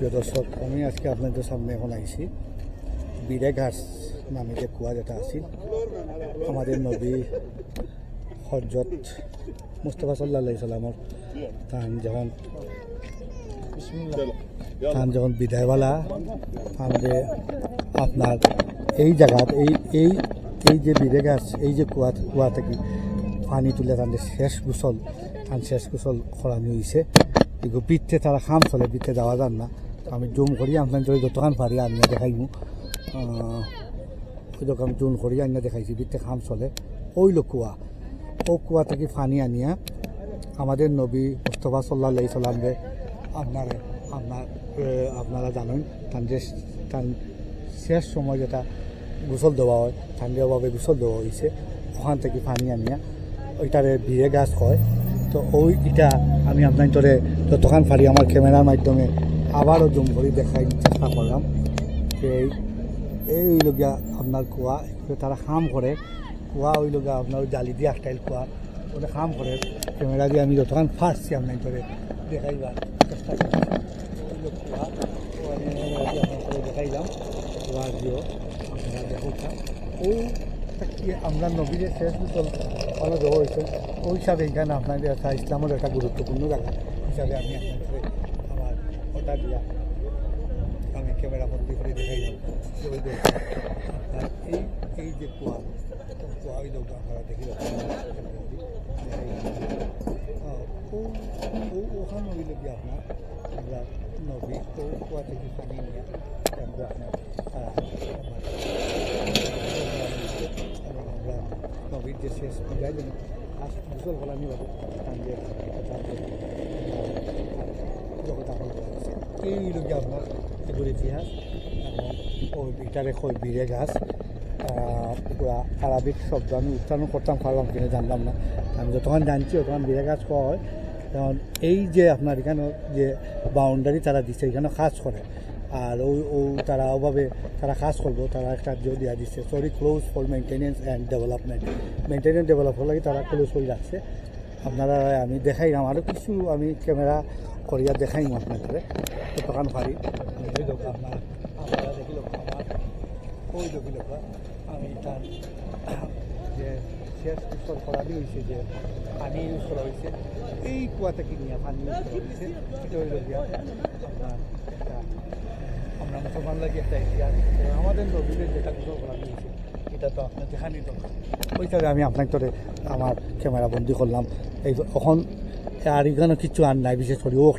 প্রিয় দর্শক, আমি আজকে আপনাদের সামনে এখন আইছি বিরে ঘাস নামে যে কুয়া যেটা আছে আমাদের নবী হজরত মুস্তাফা সাল্লাল্লাহু আলাইহি সাল্লামর তান যখন বিদায়ওয়ালা আমাদের আপনার এই জায়গা এই যে বিরে গাছ এই যে কুয়া থেকে পানি তুলে তাদের শেষ গোসল করানি হয়েছে। এগুলো বৃত্তে তারা খাম চলে, বৃত্তে যাওয়া যান না। আমি জুম করি আপনার যতক্ষণ পারি আনিয়া দেখাইমু, আমি জুম করি আনিয়া দেখাইছি বৃত্তে খাম চলে। ওই কুয়া, ও কুয়া থেকে পানি আনিয়া আমাদের নবী মুস্তাফা সাল্লাল্লাহু আলাইহি সাল্লামকে আপনারা জানেন তার শেষ সময় যেটা গোসল দেওয়া হয়, ঠান্ডাভাবে গোসল দেওয়া হয়েছে। ওখান থেকে পানি আনিয়া ওইটারে বিয়ে গাছ হয়। তো ওইটা আমি আপনার যতক্ষণ পারি আমার ক্যামেরার মাধ্যমে আবারও জুম করে দেখাই চেষ্টা করলাম। এই লগিয়া আপনার কুয়া তারা খাম করে, কুয়া ওই লগিয়া আপনার জালি দিয়ে একটাইল কুয়া ওটা খাম করে। ক্যামেরা দিয়ে আমি যতক্ষণ ফার্সছি আপনার দেখাইবার চেষ্টা করলাম। কুয়া দেখাইলাম, কুয়া দিয়েও আপনারা দেখুন। আমরা নবীর শেষ গোসল ভালো দেওয়া হয়েছে। ওই হিসাবে এখানে আপনাদের একটা ইসলামের একটা গুরুত্বপূর্ণ জায়গা হিসাবে আমি আপনাদের আমার ওটা দিয়া আমি ক্যামেরা বন্দি করে দেখাইলাম। এই যে কুয়া ওই লোক আপনারা দেখিলাম ওখানে ওই লোক আপনার আমরা নবী ও কুয়া থেকে পানি নিয়ে আপনার নবীর যে শেষ বিদায় যেন আজ গোসল ফলানি হবে এই লোকে আপনার এগুলো ইতিহাস এবং এটারে কই বিরে গাছ। পুরা আরবিক শব্দ আমি উচ্চারণ করতাম পারলাম কিনা জানলাম না। আমি যতক্ষণ জানছি তখন বিরে গাছ খাওয়া হয়। কারণ এই যে আপনার এখানে যে বাউন্ডারি তারা দিচ্ছে এখানে কাজ করে, আর তারা ওভাবে তারা কাজ করবো, তারা একটা দেওয়া দিচ্ছে sorry close for maintenance and development. Maintenance develop লাগে তারা ক্লোজ করে রাখছে। আপনারা আমি দেখাইলাম আরও কিছু আমি ক্যামেরা করিয়া দেখাইম আপনাদের দোকান পারি। আপনারা দেখিল আমার ওই দেখিল আমি তার যে শেষ উৎসব করানি হয়েছে, যে পানি ইউজ করা হয়েছে এই কুয়া থেকে নিয়ে পানি ইউজ করা হয়েছে। এটা হইল গিয়া আপনার আমরা মুসলমান লাগে একটা ইতিহাস। আমাদের নবীদের যেটা গোসল করানো হয়েছে এটা তো আপনার দেখানি দরকার। ওইটাকে আমি আপনার আমার ক্যামেরা বন্দি করলাম। এই এখন আর এখানে কিছু আর নাই, বিশেষ করে ও